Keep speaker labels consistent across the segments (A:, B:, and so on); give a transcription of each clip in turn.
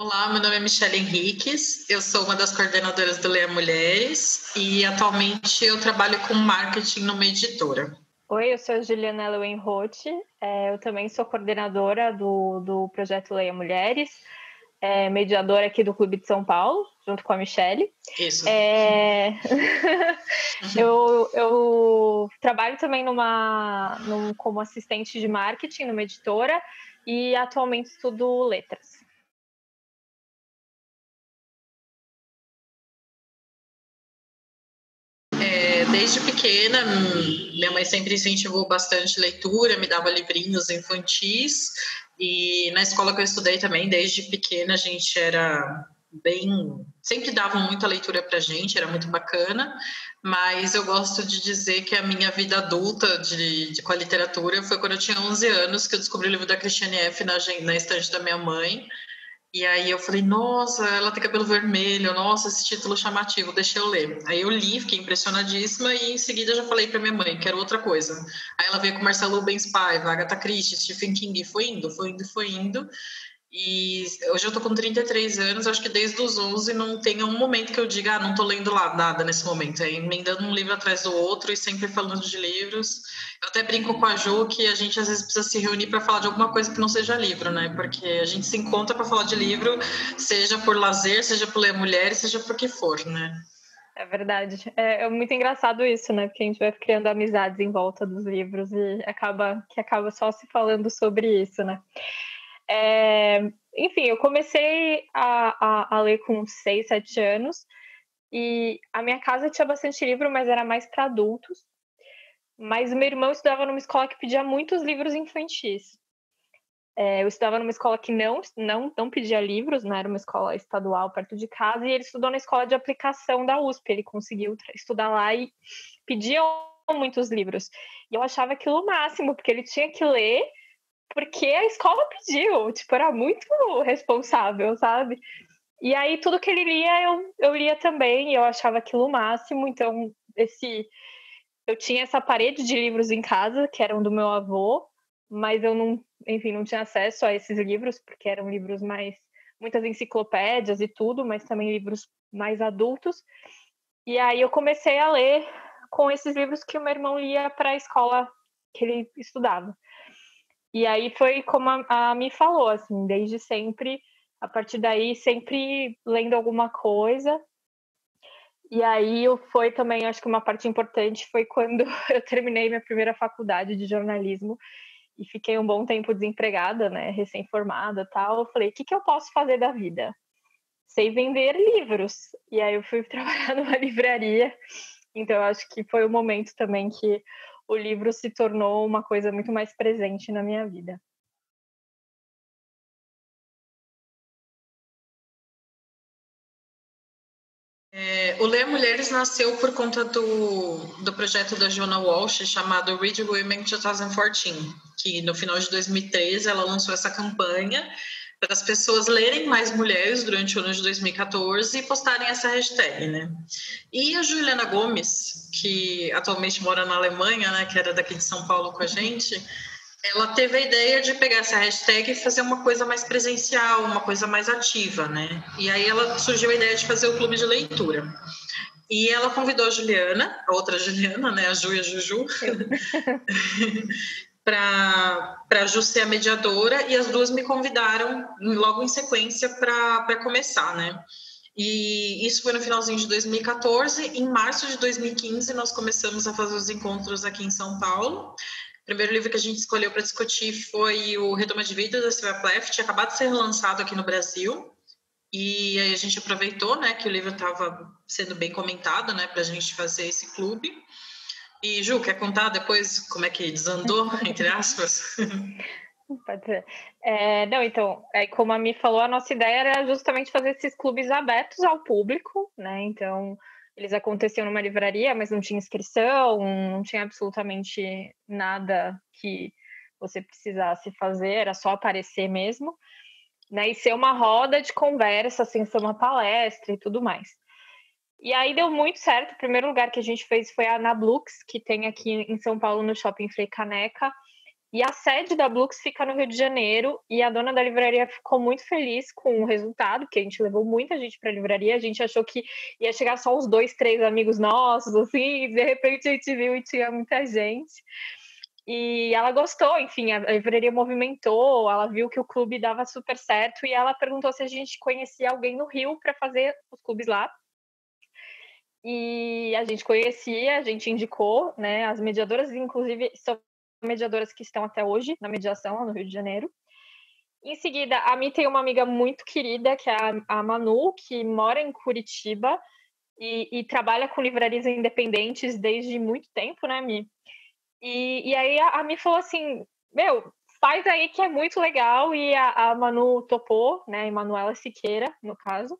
A: Olá, meu nome é Michelle Henriques, eu sou uma das coordenadoras do Leia Mulheres e atualmente eu trabalho com marketing numa editora.
B: Oi, eu sou a Juliana Lowenroth, eu também sou coordenadora do projeto Leia Mulheres, mediadora aqui do Clube de São Paulo, junto com a Michelle.
A: Isso.
B: Eu trabalho também como assistente de marketing numa editora e atualmente estudo letras.
A: Desde pequena, minha mãe sempre incentivou bastante leitura, me dava livrinhos infantis, e na escola que eu estudei também, desde pequena, a gente era bem. Sempre davam muita leitura pra gente, era muito bacana, mas eu gosto de dizer que a minha vida adulta com a literatura foi quando eu tinha 11 anos, que eu descobri o livro da Christiane F. na estante da minha mãe. E aí eu falei, nossa, ela tem cabelo vermelho, nossa, esse título chamativo, deixa eu ler. Aí eu li, fiquei impressionadíssima e em seguida já falei para minha mãe, quero outra coisa. Aí ela veio com Marcelo Rubens Paiva, Agatha Christie, Stephen King, foi indo, foi indo, foi indo. E hoje eu tô com 33 anos, acho que desde os 11 não tem um momento que eu diga, não tô lendo lá nada nesse momento. É emendando um livro atrás do outro e sempre falando de livros. Eu até brinco com a Ju que a gente às vezes precisa se reunir para falar de alguma coisa que não seja livro, né? Porque a gente se encontra para falar de livro, seja por lazer, seja por ler mulheres, seja por que for, né?
B: É verdade. É muito engraçado isso, né? Porque a gente vai criando amizades em volta dos livros e acaba só se falando sobre isso, né? Enfim, eu comecei a ler com 6, 7 anos e a minha casa tinha bastante livro, mas era mais para adultos. Mas o meu irmão estudava numa escola que pedia muitos livros infantis. Eu estudava numa escola que não pedia livros, né? Era uma escola estadual perto de casa, e ele estudou na escola de aplicação da USP. Ele conseguiu estudar lá e pediam muitos livros. E eu achava aquilo o máximo, porque ele tinha que ler porque a escola pediu, tipo, era muito responsável, sabe? E aí tudo que ele lia, eu lia também, e eu achava aquilo o máximo, então eu tinha essa parede de livros em casa, que eram do meu avô, mas eu não tinha acesso a esses livros, porque eram livros muitas enciclopédias e tudo, mas também livros mais adultos. E aí eu comecei a ler com esses livros que o meu irmão lia para a escola que ele estudava. E aí foi como a Mi falou, assim, desde sempre, a partir daí, sempre lendo alguma coisa. E aí foi também, acho que uma parte importante foi quando eu terminei minha primeira faculdade de jornalismo e fiquei um bom tempo desempregada, né, recém-formada e tal. Eu falei, o que eu posso fazer da vida? Sei vender livros. E aí eu fui trabalhar numa livraria. Então eu acho que foi o momento também que o livro se tornou uma coisa muito mais presente na minha vida.
A: O Ler Mulheres nasceu por conta do projeto da Jonah Walsh chamado Read Women 2014, que no final de 2013 ela lançou essa campanha para as pessoas lerem mais mulheres durante o ano de 2014 e postarem essa hashtag, né? E a Juliana Gomes, que atualmente mora na Alemanha, né, que era daqui de São Paulo com a gente, ela teve a ideia de pegar essa hashtag e fazer uma coisa mais presencial, uma coisa mais ativa, né? E aí ela surgiu a ideia de fazer o clube de leitura. E ela convidou a Juliana, a outra Juliana, né, a Ju e a Juju, para a Ju ser a mediadora, e as duas me convidaram logo em sequência para começar, né? E isso foi no finalzinho de 2014. Em março de 2015, nós começamos a fazer os encontros aqui em São Paulo. O primeiro livro que a gente escolheu para discutir foi o Retoma de Vida, da Sylvia Plath, tinha acabado de ser lançado aqui no Brasil. E aí a gente aproveitou, né, que o livro estava sendo bem comentado, né, para a gente fazer esse clube. E, Ju, quer contar depois como é que desandou, entre aspas?
B: Pode ser. Não, então, como a Mi falou, a nossa ideia era justamente fazer esses clubes abertos ao público, né? Então, eles aconteciam numa livraria, mas não tinha inscrição, não tinha absolutamente nada que você precisasse fazer, era só aparecer mesmo, né? E ser uma roda de conversa, sem ser uma palestra e tudo mais. E aí deu muito certo. O primeiro lugar que a gente fez foi a Anablux, que tem aqui em São Paulo, no Shopping Frei Caneca. E a sede da Blux fica no Rio de Janeiro, e a dona da livraria ficou muito feliz com o resultado, porque a gente levou muita gente para a livraria, a gente achou que ia chegar só uns 2, 3 amigos nossos, assim, e de repente a gente viu e tinha muita gente. E ela gostou, enfim, a livraria movimentou, ela viu que o clube dava super certo, e ela perguntou se a gente conhecia alguém no Rio para fazer os clubes lá. E a gente conhecia, a gente indicou, né, as mediadoras, inclusive, são mediadoras que estão até hoje na mediação lá no Rio de Janeiro. Em seguida, a Mi tem uma amiga muito querida, que é a Manu, que mora em Curitiba e trabalha com livrarias independentes desde muito tempo, né, Mi? E aí a Mi falou assim, meu, faz aí que é muito legal, e a Manu topou, né, Emanuela Siqueira, no caso,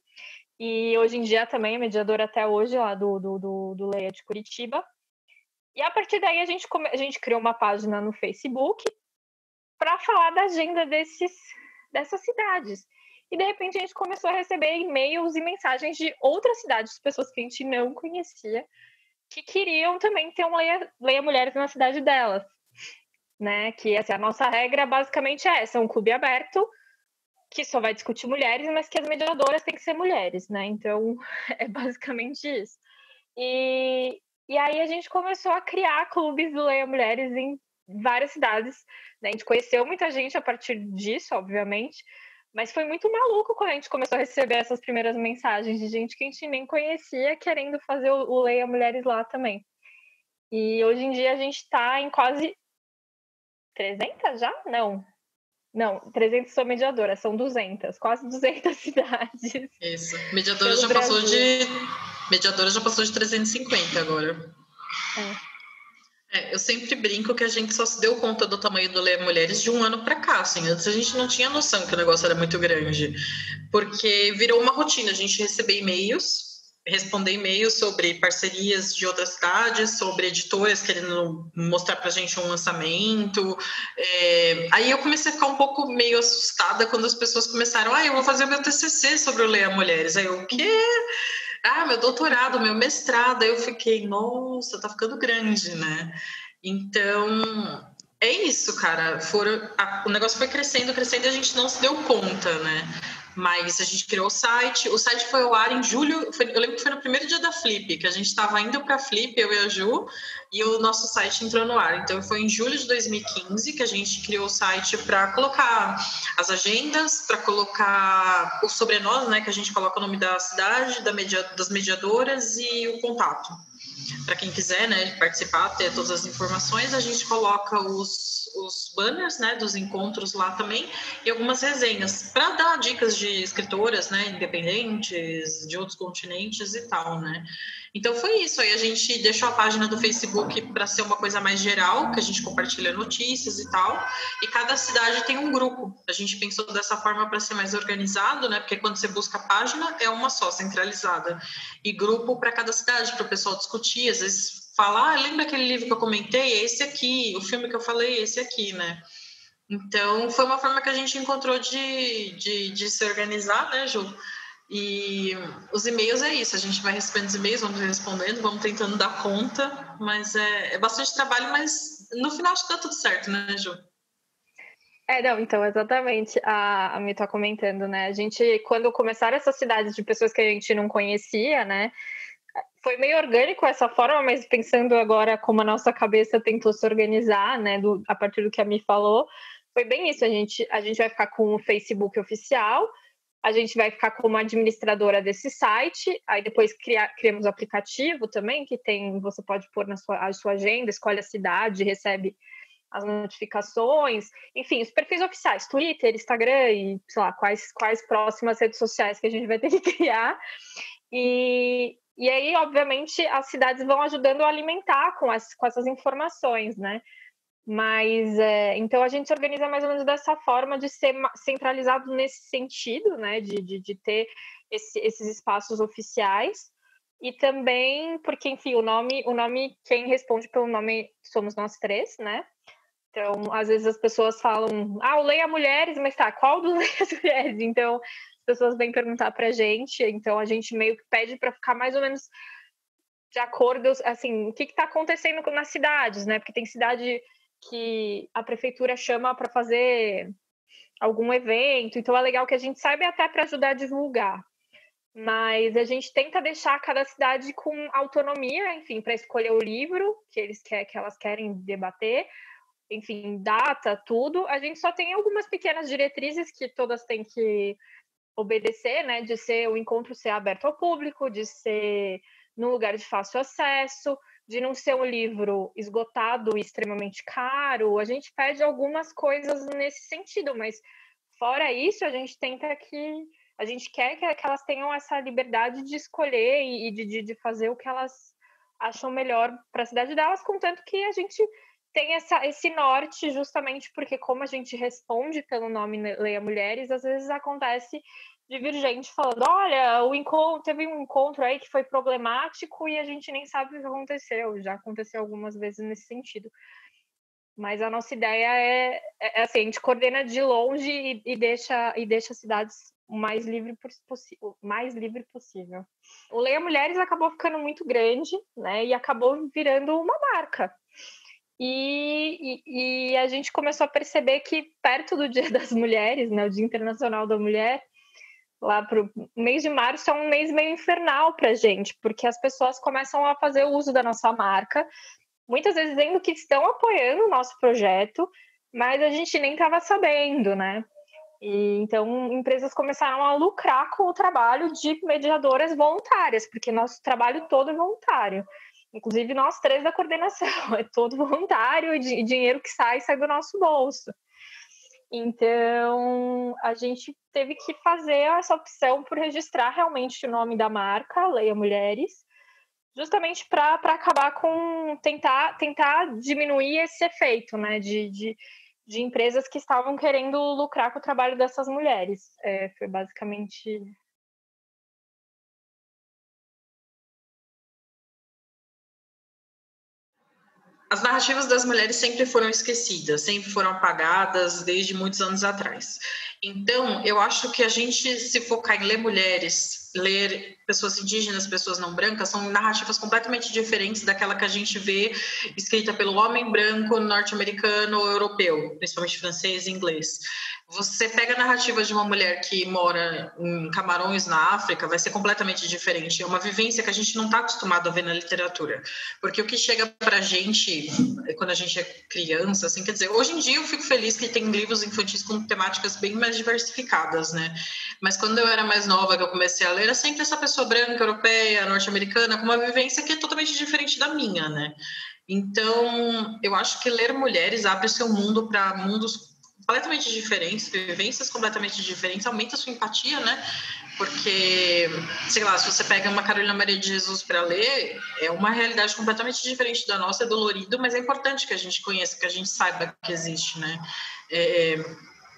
B: e hoje em dia também é mediadora até hoje lá do Leia de Curitiba. E a partir daí a gente criou uma página no Facebook para falar da agenda dessas cidades. E de repente a gente começou a receber e-mails e mensagens de outras cidades, pessoas que a gente não conhecia, que queriam também ter um Leia Mulheres na cidade delas. Né? Que assim, a nossa regra basicamente é essa, é um clube aberto que só vai discutir mulheres, mas que as mediadoras têm que ser mulheres, né? Então é basicamente isso. E aí a gente começou a criar clubes do Leia Mulheres em várias cidades, né? A gente conheceu muita gente a partir disso, obviamente, mas foi muito maluco quando a gente começou a receber essas primeiras mensagens de gente que a gente nem conhecia querendo fazer o Leia Mulheres lá também. E hoje em dia a gente está em quase 300 já? Não, 300 são mediadoras, são 200, quase 200 cidades.
A: Isso. Mediadora já passou de 350 agora. Eu sempre brinco que a gente só se deu conta do tamanho do Leia Mulheres de um ano para cá, assim. Antes a gente não tinha noção que o negócio era muito grande, porque virou uma rotina a gente receber e-mails, responder e-mails sobre parcerias de outras cidades, sobre editoras querendo mostrar pra gente um lançamento. Aí eu comecei a ficar um pouco meio assustada quando as pessoas começaram, eu vou fazer meu TCC sobre o Leia Mulheres. Aí eu, o quê? Meu doutorado, meu mestrado. Aí eu fiquei, nossa, tá ficando grande, né? Então, é isso, cara. O negócio foi crescendo e a gente não se deu conta, né? Mas a gente criou o site foi ao ar em julho, eu lembro que foi no primeiro dia da Flip, que a gente estava indo para a Flip, eu e a Ju, e o nosso site entrou no ar. Então foi em julho de 2015 que a gente criou o site para colocar as agendas, para colocar o sobrenome, né, que a gente coloca o nome da cidade, das mediadoras e o contato. Para quem quiser, né, participar, ter todas as informações, a gente coloca os banners, né, dos encontros lá também e algumas resenhas para dar dicas de escritoras, né, independentes, de outros continentes e tal, né. Então foi isso, aí a gente deixou a página do Facebook para ser uma coisa mais geral, que a gente compartilha notícias e tal, e cada cidade tem um grupo. A gente pensou dessa forma para ser mais organizado, né, porque quando você busca a página é uma só, centralizada, e grupo para cada cidade, para o pessoal discutir, às vezes falar, lembra aquele livro que eu comentei? É esse aqui, o filme que eu falei, é esse aqui, né? Então, foi uma forma que a gente encontrou de se organizar, né, Ju? E os e-mails é isso, a gente vai recebendo os e-mails, vamos respondendo, vamos tentando dar conta, mas é bastante trabalho, mas no final acho que dá tudo certo, né, Ju?
B: Não, então, exatamente, a Mi tá comentando, né, a gente, quando começaram essas cidades de pessoas que a gente não conhecia, né, foi meio orgânico essa forma, mas pensando agora como a nossa cabeça tentou se organizar, né, a partir do que a Mi falou, foi bem isso, a gente vai ficar com o Facebook oficial, a gente vai ficar como administradora desse site, aí depois criamos o aplicativo também, que você pode pôr a sua agenda, escolhe a cidade, recebe as notificações, enfim, os perfis oficiais, Twitter, Instagram e, sei lá, quais próximas redes sociais que a gente vai ter que criar. E aí, obviamente, as cidades vão ajudando a alimentar com essas informações, né? Mas, então, a gente se organiza mais ou menos dessa forma de ser centralizado nesse sentido, né? De ter esses espaços oficiais. E também porque, enfim, o nome, quem responde pelo nome somos nós três, né? Então, às vezes as pessoas falam, o Leia Mulheres, mas tá, qual do Leia Mulheres? Então, as pessoas vêm perguntar pra gente, então a gente meio que pede para ficar mais ou menos de acordo, assim, o que tá acontecendo nas cidades, né? Porque tem cidade que a prefeitura chama para fazer algum evento, então é legal que a gente saiba até para ajudar a divulgar. Mas a gente tenta deixar cada cidade com autonomia, enfim, para escolher o livro que elas querem debater, enfim, data, tudo. A gente só tem algumas pequenas diretrizes que todas têm que obedecer, né? De ser o encontro ser aberto ao público, de ser num lugar de fácil acesso, de não ser um livro esgotado e extremamente caro. A gente pede algumas coisas nesse sentido, mas fora isso, a gente tenta que a gente quer que elas tenham essa liberdade de escolher e de fazer o que elas acham melhor para a cidade delas, contanto que a gente tem esse norte, justamente porque como a gente responde pelo nome Leia Mulheres, às vezes acontece de vir gente falando, olha, teve um encontro aí que foi problemático e a gente nem sabe o que aconteceu. Já aconteceu algumas vezes nesse sentido. Mas a nossa ideia é assim, a gente coordena de longe e deixa as cidades o mais livre possível. O Leia Mulheres acabou ficando muito grande, né? E acabou virando uma marca. E a gente começou a perceber que perto do Dia das Mulheres, né, o Dia Internacional da Mulher, lá para o mês de março é um mês meio infernal para a gente, porque as pessoas começam a fazer uso da nossa marca, muitas vezes dizendo que estão apoiando o nosso projeto, mas a gente nem estava sabendo, né? E, então, empresas começaram a lucrar com o trabalho de mediadoras voluntárias, porque nosso trabalho todo é voluntário. Inclusive, nós três da coordenação, é todo voluntário e dinheiro que sai do nosso bolso. Então, a gente teve que fazer essa opção por registrar realmente o nome da marca, Leia Mulheres, justamente para acabar com tentar diminuir esse efeito, né, de empresas que estavam querendo lucrar com o trabalho dessas mulheres. Foi basicamente.
A: As narrativas das mulheres sempre foram esquecidas, sempre foram apagadas desde muitos anos atrás. Então, eu acho que a gente se focar em ler mulheres, ler pessoas indígenas, pessoas não brancas, são narrativas completamente diferentes daquela que a gente vê escrita pelo homem branco norte-americano ou europeu, principalmente francês e inglês. Você pega a narrativa de uma mulher que mora em Camarões, na África, vai ser completamente diferente. É uma vivência que a gente não está acostumado a ver na literatura. Porque o que chega para a gente, quando a gente é criança, assim, quer dizer, hoje em dia eu fico feliz que tem livros infantis com temáticas bem mais diversificadas, né? Mas quando eu era mais nova, que eu comecei a ler, era sempre essa pessoa branca, europeia, norte-americana, com uma vivência que é totalmente diferente da minha, né? Então, eu acho que ler mulheres abre seu mundo para mundos completamente diferentes, vivências completamente diferentes, aumenta a sua empatia, né? Porque, sei lá, se você pega uma Carolina Maria de Jesus para ler, é uma realidade completamente diferente da nossa, é dolorido, mas é importante que a gente conheça, que a gente saiba que existe, né?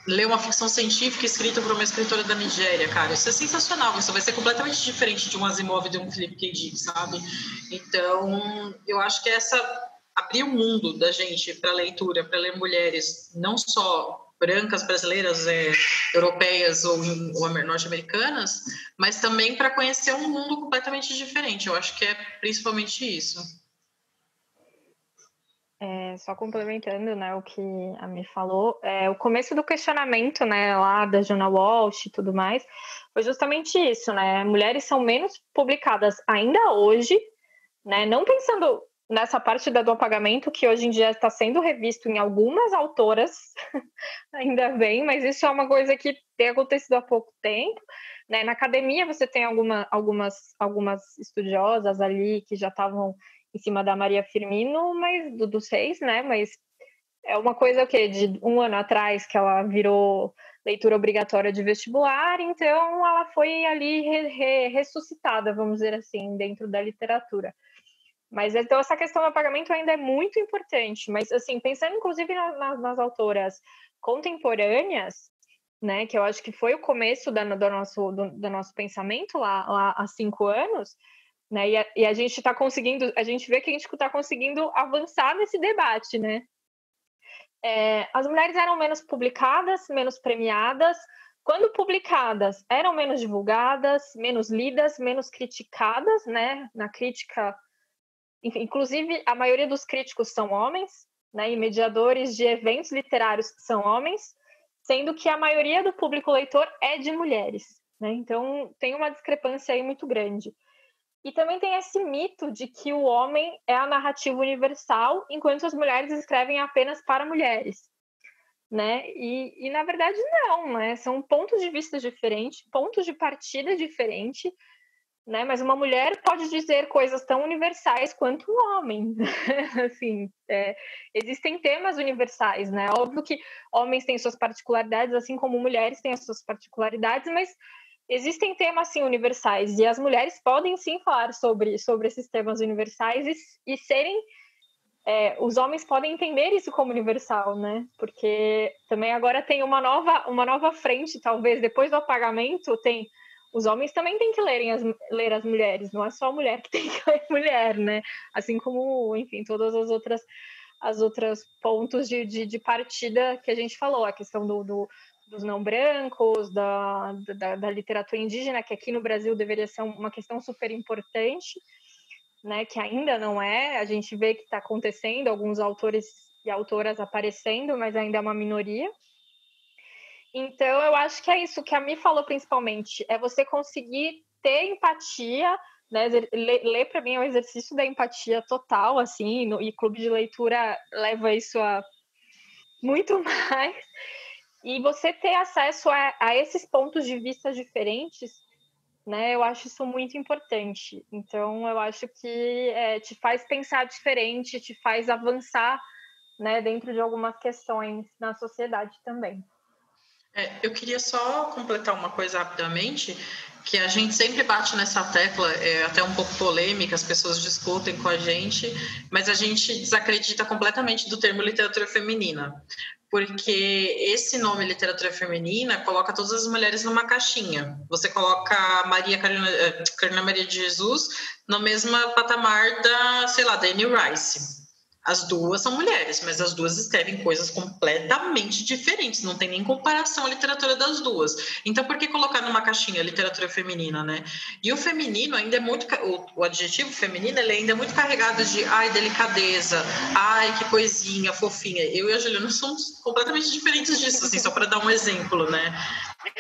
A: Ler uma ficção científica escrita por uma escritora da Nigéria, cara, isso é sensacional, isso vai ser completamente diferente de um Asimov e de um Philip K. Dick, sabe? Então, eu acho que abrir o mundo da gente para leitura, para ler mulheres, não só brancas, brasileiras, europeias ou norte-americanas, mas também para conhecer um mundo completamente diferente. Eu acho que é principalmente isso.
B: Só complementando, né, o que a Mi falou, o começo do questionamento, né, lá da Jona Walsh e tudo mais, foi justamente isso, né, mulheres são menos publicadas ainda hoje, né, não pensando nessa parte do apagamento, que hoje em dia está sendo revisto em algumas autoras, ainda bem, mas isso é uma coisa que tem acontecido há pouco tempo, né, na academia você tem algumas estudiosas ali que já estavam em cima da Maria Firmino, mas do 6, né? Mas é uma coisa de um ano atrás que ela virou leitura obrigatória de vestibular, então ela foi ali ressuscitada, vamos dizer assim, dentro da literatura. Mas então essa questão do apagamento ainda é muito importante, mas assim, pensando inclusive nas autoras contemporâneas, né, que eu acho que foi o começo do nosso pensamento lá há 5 anos, né? E a gente está conseguindo, a gente vê que a gente está conseguindo avançar nesse debate, né? As mulheres eram menos publicadas, menos premiadas. Quando publicadas, eram menos divulgadas, menos lidas, menos criticadas, né? Na crítica, enfim, inclusive a maioria dos críticos são homens, né, e mediadores de eventos literários são homens, sendo que a maioria do público leitor é de mulheres, né? Então, tem uma discrepância aí muito grande. E também tem esse mito de que o homem é a narrativa universal, enquanto as mulheres escrevem apenas para mulheres, né? E na verdade, não, né? São pontos de vista diferentes, pontos de partida diferentes, né? Mas uma mulher pode dizer coisas tão universais quanto um homem. Assim, existem temas universais, né? Óbvio que homens têm suas particularidades, assim como mulheres têm as suas particularidades, mas existem temas, sim, universais, e as mulheres podem, sim, falar sobre esses temas universais e serem... os homens podem entender isso como universal, né? Porque também agora tem uma nova frente, talvez, depois do apagamento, os homens também têm que ler as mulheres, não é só a mulher que tem que ler mulher, né? Assim como, enfim, todas as outras pontos de partida que a gente falou, a questão dos não brancos, da literatura indígena, que aqui no Brasil deveria ser uma questão super importante, né, que ainda não é. A gente vê que está acontecendo, alguns autores e autoras aparecendo, mas ainda é uma minoria. Então, eu acho que é isso que a Mi falou principalmente, é você conseguir ter empatia, né? Ler para mim é um exercício da empatia total, assim, e clube de leitura leva isso a muito mais. E você ter acesso a esses pontos de vista diferentes, né? Eu acho isso muito importante. Então, eu acho que te faz pensar diferente, te faz avançar, né, dentro de algumas questões na sociedade também.
A: Eu queria só completar uma coisa rapidamente, que a gente sempre bate nessa tecla, é até um pouco polêmica, as pessoas discutem com a gente, mas a gente desacredita completamente do termo literatura feminina, porque esse nome literatura feminina coloca todas as mulheres numa caixinha. Você coloca a Carolina Maria de Jesus no mesmo patamar da, sei lá, da Anne Rice. As duas são mulheres, mas as duas escrevem coisas completamente diferentes, não tem nem comparação a literatura das duas. Então, por que colocar numa caixinha literatura feminina, né? E o feminino ainda é muito... O adjetivo feminino, ele ainda é muito carregado de, ai, delicadeza, ai, que coisinha, fofinha. Eu e a Juliana somos completamente diferentes disso, assim, só para dar um exemplo, né?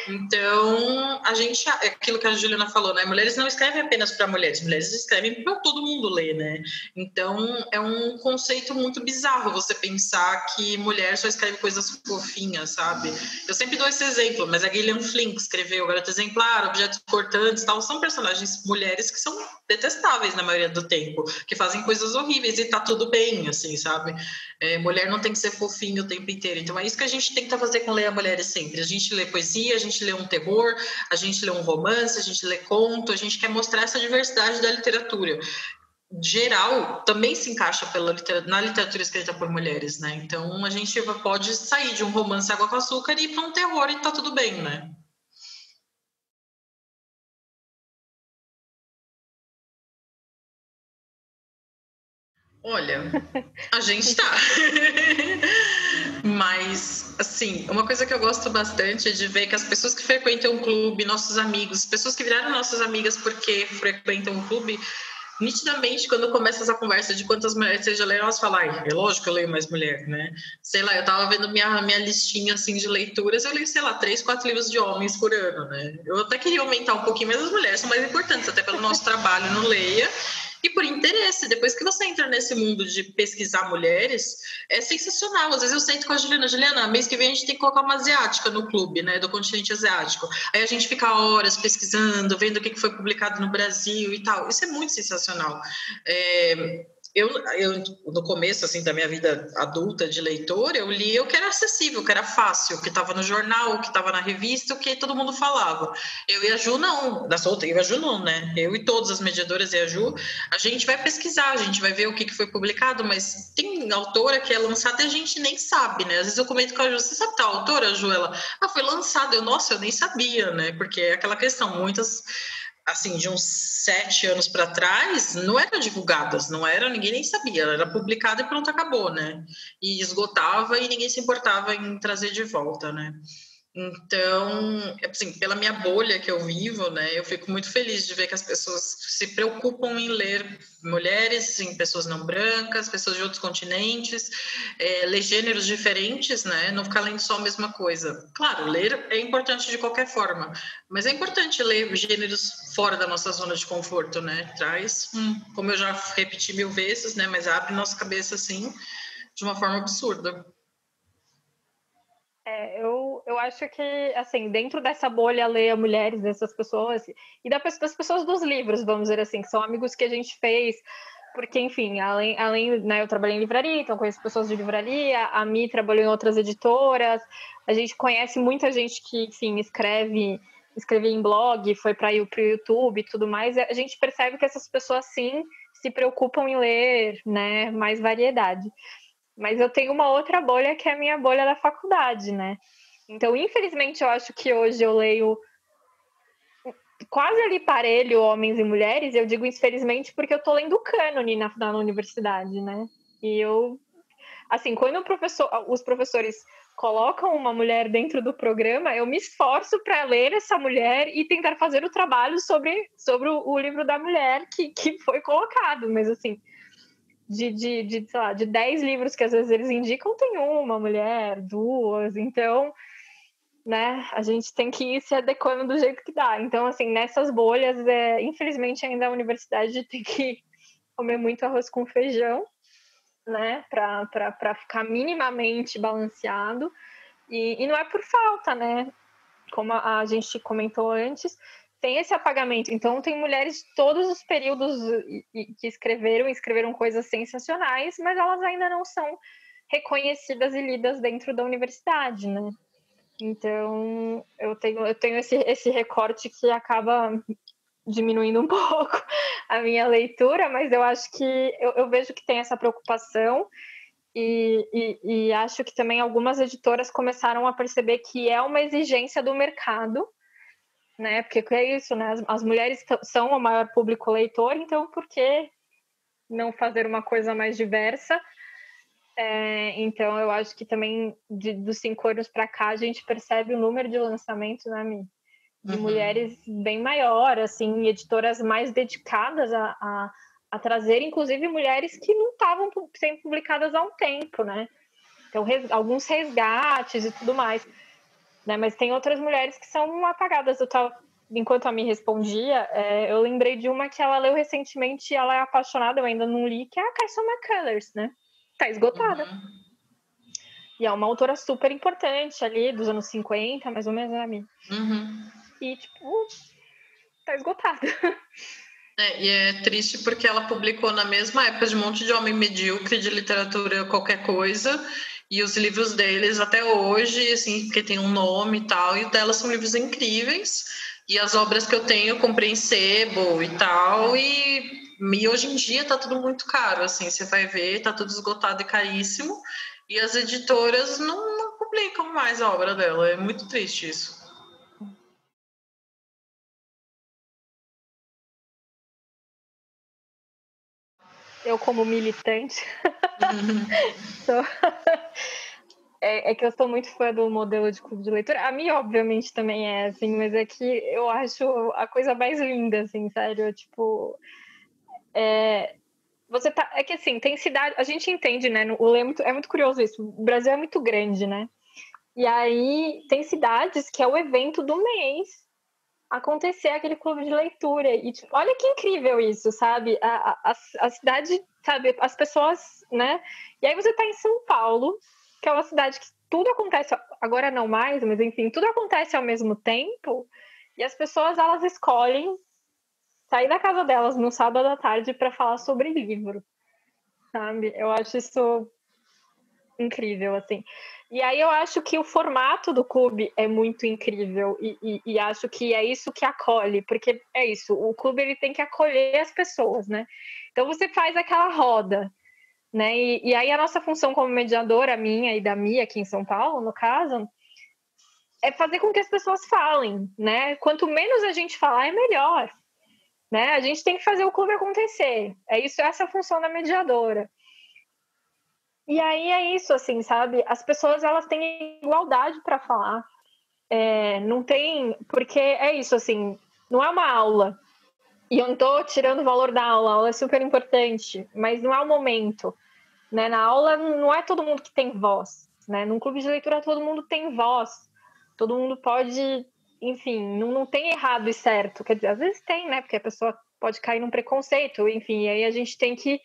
A: Então, a gente, aquilo que a Juliana falou, né? Mulheres não escrevem apenas para mulheres, mulheres escrevem para todo mundo ler, né? Então, é um conceito muito bizarro você pensar que mulher só escreve coisas fofinhas, sabe? Eu sempre dou esse exemplo, mas a Gillian Flynn escreveu Garota Exemplar, Objetos Cortantes, tal, são personagens mulheres que são detestáveis na maioria do tempo, que fazem coisas horríveis e tá tudo bem, assim, sabe? Mulher não tem que ser fofinho o tempo inteiro. Então, é isso que a gente tenta fazer com Ler a Mulheres sempre. A gente lê poesia, a gente lê um terror, a gente lê um romance, a gente lê conto, a gente quer mostrar essa diversidade da literatura. Geral, também se encaixa na literatura escrita por mulheres, né? Então, a gente pode sair de um romance água com açúcar e ir para um terror e tá tudo bem, né? Olha, a gente tá. Mas, assim, uma coisa que eu gosto bastante é de ver que as pessoas que frequentam o clube, nossos amigos, pessoas que viraram nossas amigas porque frequentam o clube, nitidamente, quando começa essa conversa de quantas mulheres você já leu, elas falam, ai, é lógico que eu leio mais mulher, né? Sei lá, eu tava vendo minha listinha, assim, de leituras, eu leio, sei lá, 3, 4 livros de homens por ano, né? Eu até queria aumentar um pouquinho, mas as mulheres são mais importantes, até pelo nosso trabalho no Leia, e por interesse. Depois que você entra nesse mundo de pesquisar mulheres, é sensacional. Às vezes eu sento com a Juliana, mês que vem a gente tem que colocar uma asiática no clube, né, do continente asiático. Aí a gente fica horas pesquisando, vendo o que foi publicado no Brasil e tal. Isso é muito sensacional. Eu, no começo assim, da minha vida adulta de leitor, eu lia o que era acessível, o que era fácil, o que estava no jornal, o que estava na revista, o que todo mundo falava. Eu e a Ju não, eu e a Ju não, né? Eu e todas as mediadoras e a Ju, a gente vai pesquisar, a gente vai ver o que foi publicado, mas tem autora que é lançada e a gente nem sabe, né? Às vezes eu comento com a Ju, você sabe tal autora, Ju? Ela, foi lançada. Nossa, eu nem sabia, né? Porque é aquela questão, muitas... assim, de uns 7 anos para trás, não eram divulgadas, ninguém nem sabia, era publicada e pronto, acabou, né? E esgotava e ninguém se importava em trazer de volta, né? Então, assim, pela minha bolha que eu vivo, né, eu fico muito feliz de ver que as pessoas se preocupam em ler mulheres, em pessoas não brancas, pessoas de outros continentes, ler gêneros diferentes, né, não ficar lendo só a mesma coisa. Claro, ler é importante de qualquer forma, mas é importante ler gêneros fora da nossa zona de conforto, né, traz, como eu já repeti 1000 vezes, né, mas abre nossa cabeça, assim, de uma forma absurda.
B: Eu acho que, assim, dentro dessa bolha Leia Mulheres, dessas pessoas, e das pessoas dos livros, vamos dizer assim, que são amigos que a gente fez, porque, enfim, além né, eu trabalhei em livraria, então conheço pessoas de livraria, a Mi trabalhou em outras editoras, a gente conhece muita gente que, enfim, escrevia em blog, foi para o YouTube e tudo mais, a gente percebe que essas pessoas, sim, se preocupam em ler, né, mais variedade. Mas eu tenho uma outra bolha que é a minha bolha da faculdade, né? Então, infelizmente, eu acho que hoje eu leio quase ali parelho homens e mulheres. Eu digo infelizmente porque eu tô lendo cânone na universidade, né? E eu, assim, quando os professores colocam uma mulher dentro do programa, eu me esforço para ler essa mulher e tentar fazer o trabalho sobre o livro da mulher que foi colocado. Mas, assim, sei lá, de 10 livros que às vezes eles indicam, tem uma mulher, duas, então, né, a gente tem que ir se adequando do jeito que dá. Então, assim, nessas bolhas, infelizmente ainda a universidade tem que comer muito arroz com feijão, né, para ficar minimamente balanceado, e não é por falta, né, como a gente comentou antes, tem esse apagamento. Então, tem mulheres de todos os períodos que escreveram coisas sensacionais, mas elas ainda não são reconhecidas e lidas dentro da universidade, né? Então, eu tenho esse recorte que acaba diminuindo um pouco a minha leitura, mas eu acho que eu vejo que tem essa preocupação e acho que também algumas editoras começaram a perceber que é uma exigência do mercado, né? Porque é isso, né? As mulheres são o maior público leitor, então por que não fazer uma coisa mais diversa? Então eu acho que também dos 5 anos para cá a gente percebe o número de lançamentos, né, Mi? De mulheres bem maior, assim, editoras mais dedicadas a trazer, inclusive, mulheres que não estavam sendo publicadas há um tempo, né? Então, alguns resgates e tudo mais. Né? Mas tem outras mulheres que são apagadas. Enquanto a Mi respondia, eu lembrei de uma que ela leu recentemente e ela é apaixonada, eu ainda não li, que é a Carson McCullers, né? Tá esgotada. E é uma autora super importante ali, dos anos 50, mais ou menos, né, Mi? E, tipo, tá esgotada.
A: E é triste porque ela publicou na mesma época de um monte de homem medíocre de literatura qualquer coisa, e os livros deles até hoje, assim, porque tem um nome e tal, e delas são livros incríveis, e as obras que eu tenho eu comprei em sebo e tal, e hoje em dia tá tudo muito caro, assim, você vai ver, tá tudo esgotado e caríssimo, e as editoras não publicam mais a obra dela, é muito triste isso.
B: Eu, como militante, é que eu sou muito fã do modelo de clube de leitura. A minha, obviamente, também é, assim, mas é que eu acho a coisa mais linda, assim, sério. Tipo, é que, assim, tem cidade... A gente entende, né? É muito curioso isso. O Brasil é muito grande, né? E aí, tem cidades que é o evento do mês acontecer aquele clube de leitura. E, tipo, olha que incrível isso, sabe? A cidade, sabe? As pessoas, né? E aí você tá em São Paulo, que é uma cidade que tudo acontece, agora não mais, mas enfim, tudo acontece ao mesmo tempo, e as pessoas, elas escolhem sair da casa delas no sábado à tarde para falar sobre livro, sabe? Eu acho isso incrível, assim. E aí eu acho que o formato do clube é muito incrível e acho que é isso que acolhe, porque é isso, o clube ele tem que acolher as pessoas, né? Então você faz aquela roda, né? E aí a nossa função como mediadora, minha e da Mia aqui em São Paulo, no caso, é fazer com que as pessoas falem, né? Quanto menos a gente falar, é melhor, né? A gente tem que fazer o clube acontecer. Essa é a função da mediadora. E aí é isso, assim, sabe? As pessoas, elas têm igualdade para falar. não tem... Porque é isso, assim, não é uma aula. E eu não tô tirando o valor da aula, a aula é super importante, mas não é o momento, né? Na aula não é todo mundo que tem voz, né? Num clube de leitura todo mundo tem voz, todo mundo pode, enfim, não tem errado e certo, quer dizer, às vezes tem, né? Porque a pessoa pode cair num preconceito, enfim, e aí a gente tem que,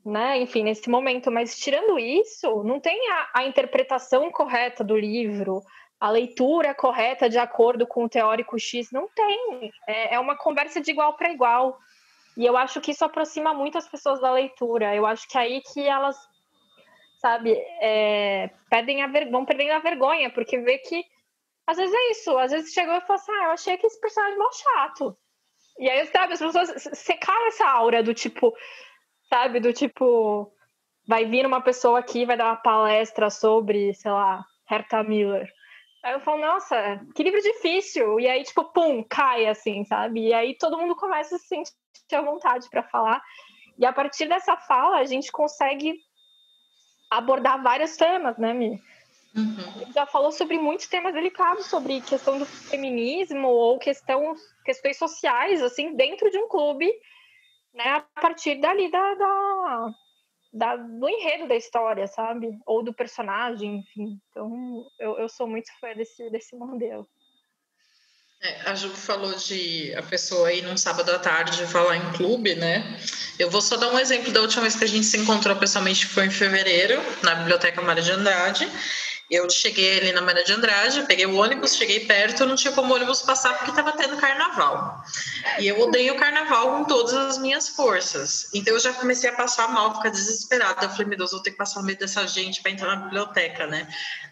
B: né, enfim, nesse momento, mas tirando isso, não tem a interpretação correta do livro, a leitura correta de acordo com o teórico X, não tem. É uma conversa de igual para igual. E eu acho que isso aproxima muito as pessoas da leitura. Eu acho que é aí que elas, sabe, vão perdendo a vergonha, porque vê que, às vezes é isso, às vezes chegou e falou assim, eu achei que esse personagem é mal chato. E aí, sabe, as pessoas secaram essa aura do tipo, sabe, do tipo, vai vir uma pessoa aqui, vai dar uma palestra sobre, sei lá, Herta Miller. Aí eu falo, nossa, que livro difícil. E aí, tipo, pum, cai, assim, sabe? E aí todo mundo começa a se sentir à vontade para falar. E a partir dessa fala, a gente consegue abordar vários temas, né, Mi?
A: Uhum.
B: Já falou sobre muitos temas delicados, sobre questão do feminismo ou questões sociais, assim, dentro de um clube, né, a partir dali do enredo da história, sabe? Ou do personagem, enfim. Então, eu sou muito fã desse modelo.
A: A Ju falou de a pessoa ir num sábado à tarde falar em clube, né? Eu vou só dar um exemplo da última vez que a gente se encontrou pessoalmente, que foi em fevereiro, na Biblioteca Mário de Andrade. Eu cheguei ali na Mário de Andrade, peguei o ônibus, cheguei perto, não tinha como o ônibus passar porque estava tendo carnaval. E eu odeio o carnaval com todas as minhas forças. Então eu já comecei a passar mal, ficar desesperada. Eu falei, meu Deus, vou ter que passar no meio dessa gente para entrar na biblioteca, né?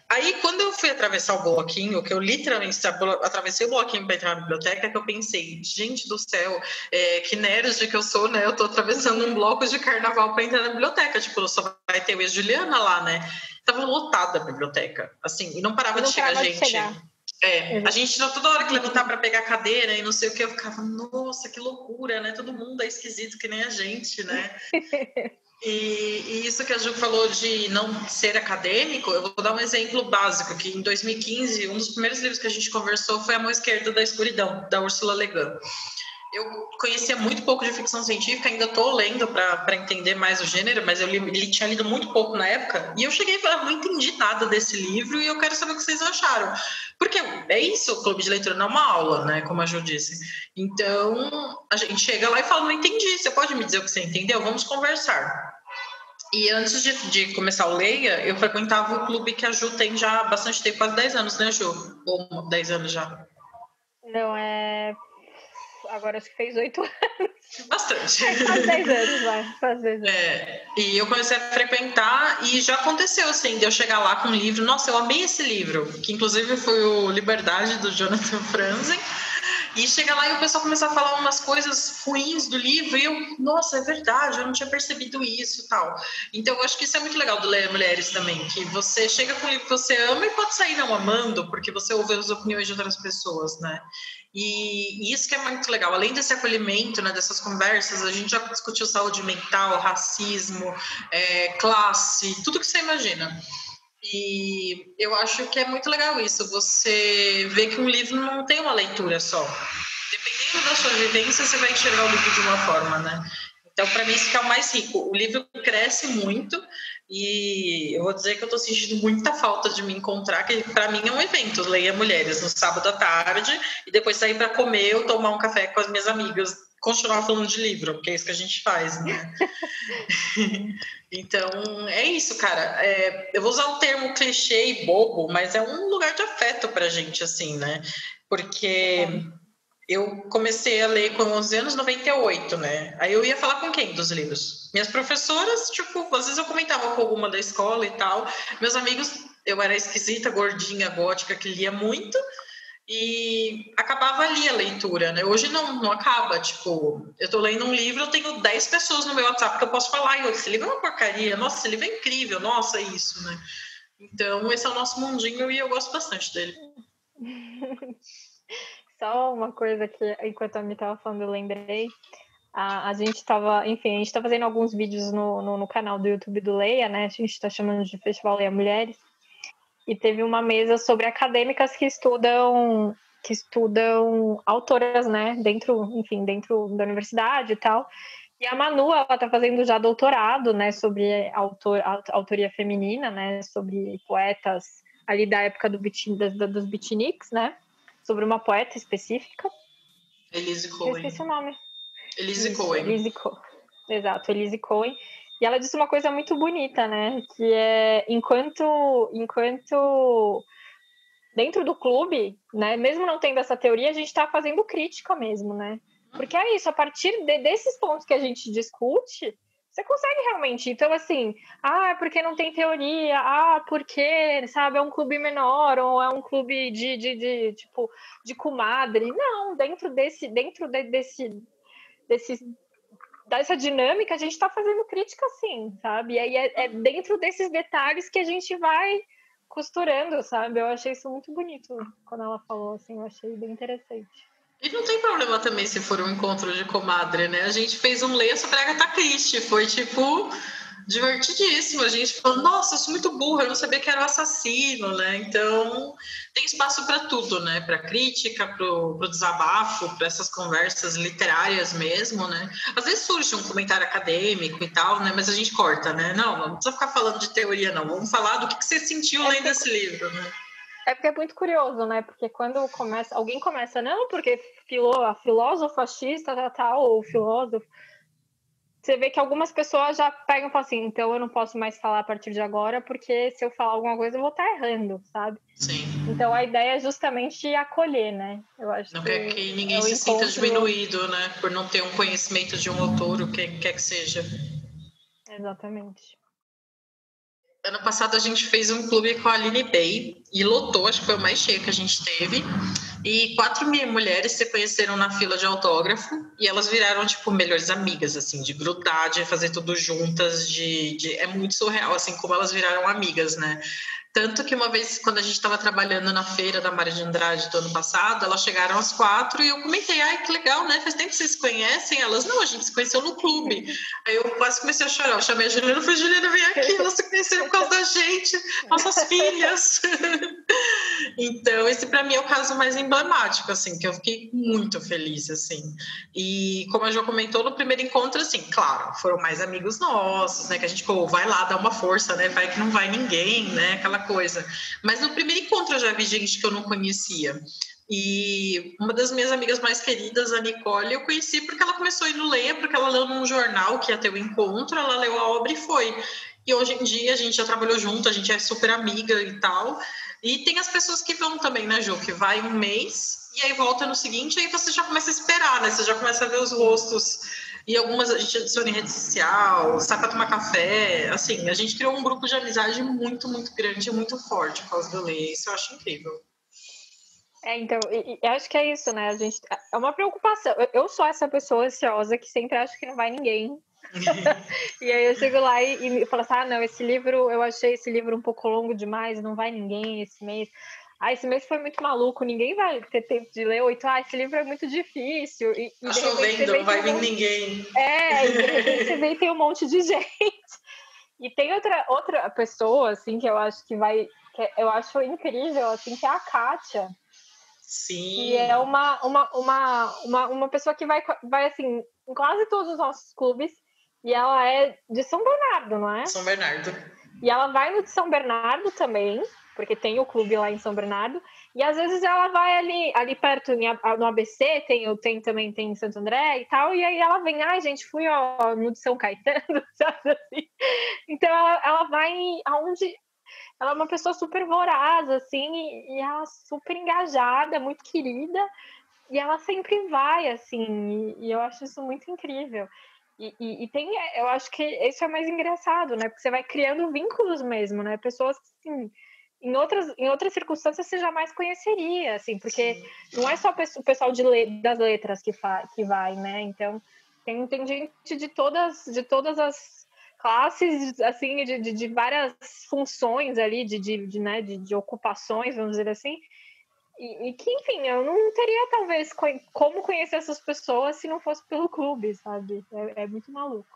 A: Aí, quando eu fui atravessar o bloquinho, que eu literalmente atravessei o bloquinho para entrar na biblioteca, que eu pensei, gente do céu, que nerd que eu sou, né? Eu tô atravessando um bloco de carnaval para entrar na biblioteca. Tipo, só vai ter eu e a Juliana lá, né? Tava lotada a biblioteca, assim, e não parava de chegar gente. A gente toda hora que levantar para pegar a cadeira e não sei o que, eu ficava, nossa, que loucura, né? Todo mundo é esquisito que nem a gente, né? E isso que a Ju falou de não ser acadêmico, eu vou dar um exemplo básico, que em 2015, um dos primeiros livros que a gente conversou foi A Mão Esquerda da Escuridão, da Ursula Le Guin. Eu conhecia muito pouco de ficção científica, ainda estou lendo para entender mais o gênero, mas eu tinha lido muito pouco na época, e eu cheguei e falei, não entendi nada desse livro e eu quero saber o que vocês acharam. Porque é isso, o clube de leitura não é uma aula, né, como a Ju disse. Então, a gente chega lá e fala, não entendi, você pode me dizer o que você entendeu? Vamos conversar. E antes de começar o Leia, eu frequentava o clube que a Ju tem já há bastante tempo, quase 10 anos, né, Ju? Ou 10 anos já.
B: Não, agora acho que fez 8 anos.
A: Bastante.
B: Faz 10 anos, vai. Faz 10 anos.
A: E eu comecei a frequentar e já aconteceu, assim, de eu chegar lá com um livro. Nossa, eu amei esse livro, que inclusive foi o Liberdade, do Jonathan Franzen. E chega lá e o pessoal começa a falar umas coisas ruins do livro e eu, nossa, é verdade, eu não tinha percebido isso e tal. Então, eu acho que isso é muito legal do Ler Mulheres também, que você chega com um livro que você ama e pode sair não amando, porque você ouve as opiniões de outras pessoas, né? E isso que é muito legal. Além desse acolhimento, né, dessas conversas, a gente já discutiu saúde mental, racismo, classe, tudo que você imagina. E eu acho que é muito legal isso, você vê que um livro não tem uma leitura só. Dependendo da sua vivência, você vai enxergar o livro de uma forma, né? Então, para mim, isso que é o mais rico. O livro cresce muito e eu vou dizer que eu estou sentindo muita falta de me encontrar, que para mim é um evento, Leia Mulheres, no sábado à tarde, e depois sair para comer ou tomar um café com as minhas amigas, continuar falando de livro, porque é isso que a gente faz, né? Então, é isso, cara. Eu vou usar o termo clichê e bobo, mas é um lugar de afeto pra gente, assim, né? Porque eu comecei a ler com 11 anos, 98, né? Aí eu ia falar com quem dos livros? Minhas professoras, tipo, às vezes eu comentava com alguma da escola e tal. Meus amigos, eu era esquisita, gordinha, gótica, que lia muito. E acabava ali a leitura, né? Hoje não acaba, tipo, eu tô lendo um livro, eu tenho 10 pessoas no meu WhatsApp que eu posso falar, e esse livro é uma porcaria, nossa, esse livro é incrível, nossa, é isso, né? Então, esse é o nosso mundinho e eu gosto bastante dele.
B: Só uma coisa que, enquanto a Mi tava falando, eu lembrei. A gente tava, enfim, a gente tá fazendo alguns vídeos no canal do YouTube do Leia, né? A gente tá chamando de Festival Leia Mulheres. e teve uma mesa sobre acadêmicas que estudam autoras, né, dentro da universidade e tal. E a Manu, ela tá fazendo já doutorado, né, sobre autoria feminina, né, sobre poetas ali da época dos beatniks, né, sobre uma poeta específica.
A: Elise
B: Eu
A: Cohen.
B: esqueci o nome.
A: Elise Cohen.
B: Exato, Elise Cohen. E ela disse uma coisa muito bonita, né, que é enquanto dentro do clube, né, mesmo não tendo essa teoria, a gente está fazendo crítica mesmo, né? Porque é isso, a partir desses pontos que a gente discute, você consegue realmente. Então, assim, porque não tem teoria, porque, sabe, é um clube menor, ou é um clube tipo, de comadre. Não, dessa dinâmica, a gente está fazendo crítica, sim, sabe? E aí é dentro desses detalhes que a gente vai costurando, sabe? Eu achei isso muito bonito quando ela falou, assim, eu achei bem interessante.
A: E não tem problema também se for um encontro de comadre, né? A gente fez um Leia sobre a Agatha Christie, foi tipo divertidíssimo. A gente falou, nossa, eu sou muito burra, eu não sabia que era o assassino, né? Então tem espaço para tudo, né? Para crítica, para o desabafo, para essas conversas literárias mesmo, né? Às vezes surge um comentário acadêmico e tal, né? Mas a gente corta, né? Não precisa ficar falando de teoria, não. Vamos falar do que você sentiu lendo esse livro, né?
B: É porque é muito curioso, né? Porque quando alguém começa, não, porque a filósofa X, tal, ou filósofo, você vê que algumas pessoas já pegam e falam assim, então eu não posso mais falar a partir de agora, porque se eu falar alguma coisa eu vou estar errando, sabe?
A: Sim.
B: Então a ideia é justamente acolher, né? Eu acho
A: não
B: que
A: quer que ninguém se sinta diminuído, né? Por não ter um conhecimento de um autor, o que quer que seja.
B: Exatamente.
A: Ano passado a gente fez um clube com a Aline Bay e lotou, acho que foi o mais cheio que a gente teve. E 4 mulheres se conheceram na fila de autógrafo e elas viraram, tipo, melhores amigas, assim, de grudar, de fazer tudo juntas, é muito surreal, assim, como elas viraram amigas, né? Tanto que uma vez, quando a gente estava trabalhando na feira da Maria de Andrade do ano passado, elas chegaram às 4 e eu comentei, ai, que legal, né? Faz tempo que vocês se conhecem? Elas, não, a gente se conheceu no clube. Aí eu quase comecei a chorar. Eu chamei a Juliana e falei, Juliana, vem aqui, elas se conheceram por causa da gente, nossas filhas. Então, esse para mim é o caso mais emblemático, assim, que eu fiquei muito feliz, assim. E como a Jo comentou, no primeiro encontro, assim, claro, foram mais amigos nossos, né? Que a gente, pô, vai lá, dá uma força, né? Vai que não vai ninguém, né? Aquela coisa. Mas no primeiro encontro eu já vi gente que eu não conhecia. E uma das minhas amigas mais queridas, a Nicole, eu conheci porque ela começou a ir no Leia, porque ela leu num jornal que ia ter o encontro, ela leu a obra e foi. E hoje em dia a gente já trabalhou junto, a gente é super amiga e tal. E tem as pessoas que vão também, né, Ju? Que vai um mês e aí volta no seguinte, aí você já começa a esperar, né? Você já começa a ver os rostos. E algumas a gente adiciona em rede social, sai pra tomar café. Assim, a gente criou um grupo de amizade muito, muito grande, muito forte por causa do Lê. Isso eu acho incrível.
B: Então, eu acho que é isso, né? É uma preocupação. Eu sou essa pessoa ansiosa que sempre acho que não vai ninguém. E aí eu chego lá e falo assim, não, eu achei esse livro um pouco longo demais, não vai ninguém esse mês. Esse mês foi muito maluco, ninguém vai ter tempo de ler 8. Esse livro é muito difícil. E
A: tá
B: de
A: chovendo, não vai vir ninguém.
B: E de repente você vê e tem um monte de gente. E tem outra pessoa, assim, que eu acho eu acho incrível, assim, que é a Kátia.
A: Sim.
B: Que é uma pessoa que vai, assim, em quase todos os nossos clubes. E ela é de São Bernardo, não é?
A: São Bernardo.
B: E ela vai no de São Bernardo também, porque tem o clube lá em São Bernardo. E às vezes ela vai ali perto, no ABC, também tem em Santo André e tal. E aí ela vem, gente, fui no de São Caetano, sabe assim? Então ela vai aonde... Ela é uma pessoa super voraz, assim, e ela é super engajada, muito querida. E ela sempre vai, assim, e eu acho isso muito incrível. E eu acho que isso é mais engraçado, né? Porque você vai criando vínculos mesmo, né? Pessoas que, assim, em outras circunstâncias você jamais conheceria, assim, porque Sim. Não é só o pessoal das letras que vai, né? Então, tem gente de todas as classes, assim, de várias funções ali, de ocupações, vamos dizer assim, e que, enfim, eu não teria, talvez, como conhecer essas pessoas se não fosse pelo clube, sabe? É muito maluco.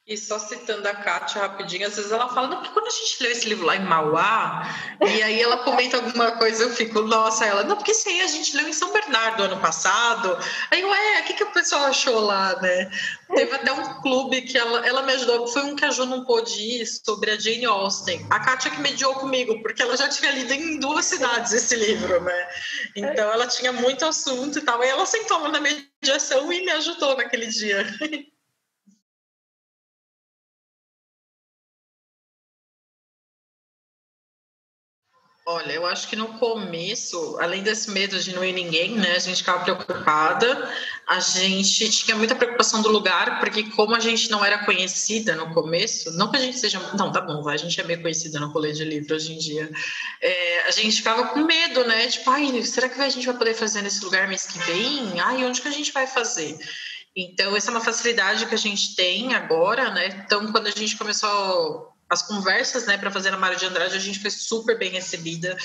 A: E só citando a Kátia rapidinho, às vezes ela fala, não, porque quando a gente leu esse livro lá em Mauá, e aí ela comenta alguma coisa, eu fico, nossa, ela, não, porque isso aí a gente leu em São Bernardo ano passado. Aí, ué, o que o pessoal achou lá, né? Teve até um clube que ela me ajudou, foi um que a Ju não pôde ir, sobre a Jane Austen. A Kátia que mediou comigo, porque ela já tinha lido em 2 cidades esse livro, né? Então ela tinha muito assunto e tal. Aí ela sentou lá na mediação e me ajudou naquele dia. Olha, eu acho que no começo, além desse medo de não ir ninguém, né, a gente ficava preocupada, a gente tinha muita preocupação do lugar, porque como a gente não era conhecida no começo, não que a gente seja, não, tá bom, vai, a gente é meio conhecida no rolê de livro hoje em dia, a gente ficava com medo, né, tipo, ai, será que a gente vai poder fazer nesse lugar mês que vem? Ai, onde que a gente vai fazer? Então, essa é uma facilidade que a gente tem agora, né? Então, quando a gente começou as conversas, né, para fazer na Mário de Andrade, a gente foi super bem recebida,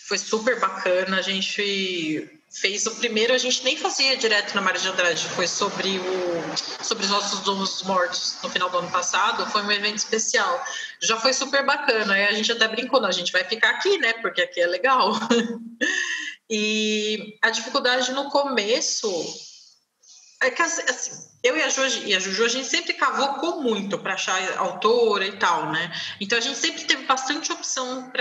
A: foi super bacana. A gente fez o primeiro, a gente nem fazia direto na Mário de Andrade, foi sobre os ossos dos mortos no final do ano passado, foi um evento especial. Já foi super bacana, aí a gente até brincou, não, a gente vai ficar aqui, né, porque aqui é legal. E a dificuldade no começo é que, assim, eu e a Juju, a gente sempre cavocou muito para achar autora e tal, né? Então a gente sempre teve bastante opção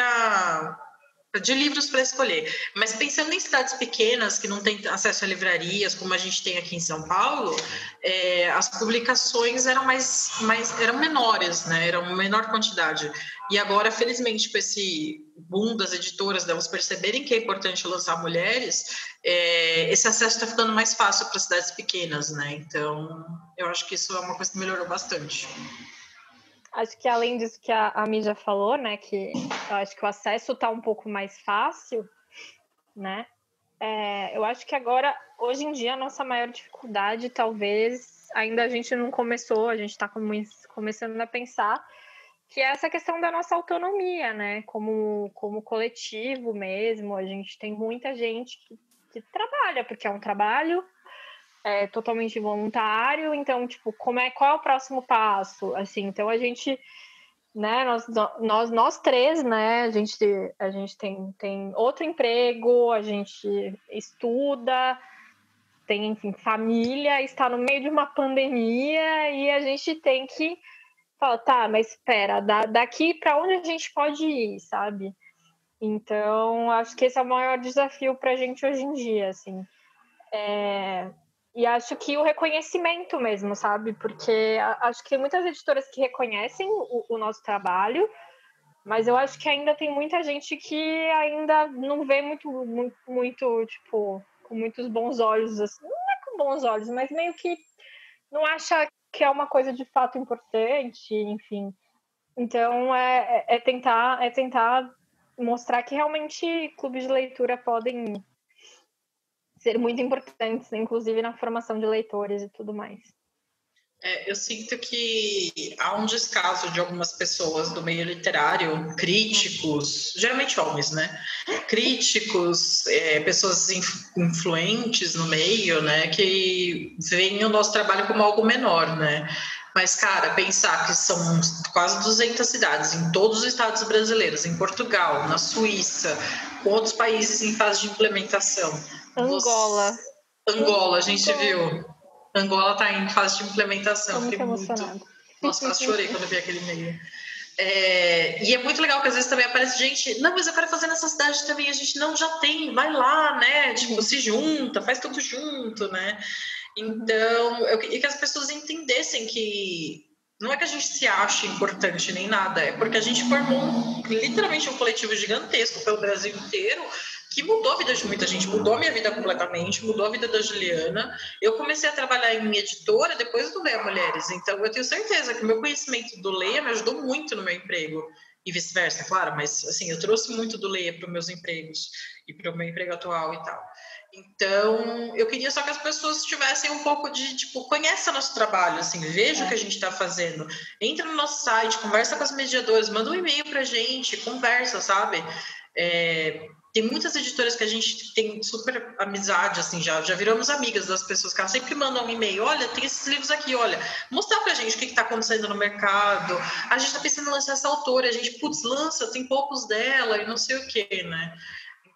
A: de livros para escolher. Mas pensando em cidades pequenas que não têm acesso a livrarias, como a gente tem aqui em São Paulo, as publicações eram menores, né? Eram menor quantidade. E agora, felizmente, com esse boom das editoras, delas perceberem que é importante lançar mulheres, esse acesso está ficando mais fácil para cidades pequenas, né? Então, eu acho que isso é uma coisa que melhorou bastante.
B: Acho que além disso que a Mi já falou, né, que eu acho que o acesso está um pouco mais fácil, né? Eu acho que agora, hoje em dia, a nossa maior dificuldade, talvez, ainda a gente não começou, a gente está começando a pensar, que é essa questão da nossa autonomia, né? Como coletivo mesmo, a gente tem muita gente que trabalha, porque é um trabalho totalmente voluntário, então, tipo, qual é o próximo passo? Assim, então a gente, né, nós três, né, a gente tem outro emprego, a gente estuda, tem, enfim, família, está no meio de uma pandemia e a gente tem que falar, tá, mas espera, daqui para onde a gente pode ir, sabe? Então, acho que esse é o maior desafio para a gente hoje em dia, assim. E acho que o reconhecimento mesmo, sabe? Porque acho que tem muitas editoras que reconhecem o nosso trabalho, mas eu acho que ainda tem muita gente que ainda não vê muito, tipo, com muitos bons olhos, assim. Não é com bons olhos, mas meio que não acha que é uma coisa de fato importante, enfim. Então, é tentar mostrar que realmente clubes de leitura podem ser muito importantes, inclusive na formação de leitores e tudo mais.
A: Eu sinto que há um descaso de algumas pessoas do meio literário, críticos, geralmente homens, né? Críticos, pessoas influentes no meio, né? Que veem o nosso trabalho como algo menor, né? Mas, cara, pensar que são quase 200 cidades em todos os estados brasileiros, em Portugal, na Suíça, com outros países em fase de implementação.
B: Angola.
A: Angola, a gente viu. Angola está em fase de implementação.
B: Estou muito
A: Fiquei
B: emocionada.
A: Nossa, quase chorei quando vi aquele e-mail. E é muito legal que às vezes também aparece gente, não, mas eu quero fazer nessa cidade também, a gente não já tem, vai lá, né? Tipo, se junta, faz tudo junto, né? Então, eu queria que as pessoas entendessem que não é que a gente se ache importante nem nada, é porque a gente formou literalmente um coletivo gigantesco pelo Brasil inteiro que mudou a vida de muita gente, mudou a minha vida completamente, mudou a vida da Juliana. Eu comecei a trabalhar em editora depois do Leia Mulheres, então eu tenho certeza que o meu conhecimento do Leia me ajudou muito no meu emprego, e vice-versa, claro, mas assim, eu trouxe muito do Leia para os meus empregos e para o meu emprego atual e tal. Então, eu queria só que as pessoas tivessem um pouco de, tipo, conheça nosso trabalho, assim, veja o que a gente está fazendo. Entra no nosso site, conversa com as mediadoras, manda um e-mail pra gente, conversa, sabe? tem muitas editoras que a gente tem super amizade, assim, já viramos amigas das pessoas, que elas sempre mandam um e-mail, olha, tem esses livros aqui, olha, mostrar pra gente o que está acontecendo no mercado, a gente tá pensando em lançar essa autora, a gente, putz, lança, tem poucos dela e não sei o quê, né?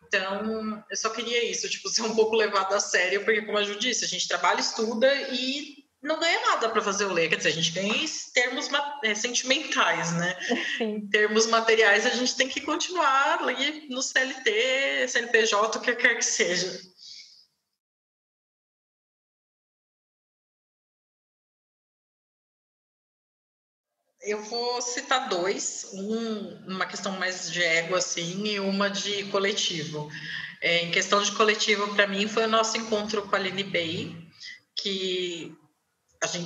A: Então, eu só queria isso, tipo, ser um pouco levado a sério, porque, como a Ju disse, a gente trabalha, estuda e não ganha nada para fazer o ler. Quer dizer, a gente ganha em termos sentimentais, né?
B: Sim.
A: Em termos materiais, a gente tem que continuar ali no CLT, CNPJ, o que quer que seja. Eu vou citar dois, uma questão mais de ego, assim, e uma de coletivo. Em questão de coletivo, para mim, foi o nosso encontro com a Aline Bay, que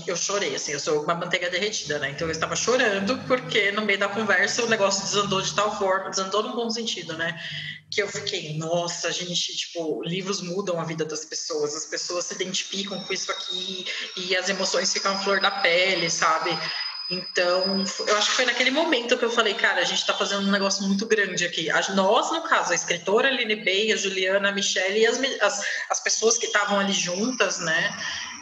A: eu chorei, assim, eu sou uma manteiga derretida, né? Então eu estava chorando porque no meio da conversa o negócio desandou de tal forma, desandou num bom sentido, né? Que eu fiquei, nossa, gente, tipo, livros mudam a vida das pessoas, as pessoas se identificam com isso aqui e as emoções ficam à flor da pele, sabe? Então, eu acho que foi naquele momento que eu falei, cara, a gente está fazendo um negócio muito grande aqui. Nós, no caso, a escritora Aline Bay, a Juliana, a Michelle e as pessoas que estavam ali juntas, né?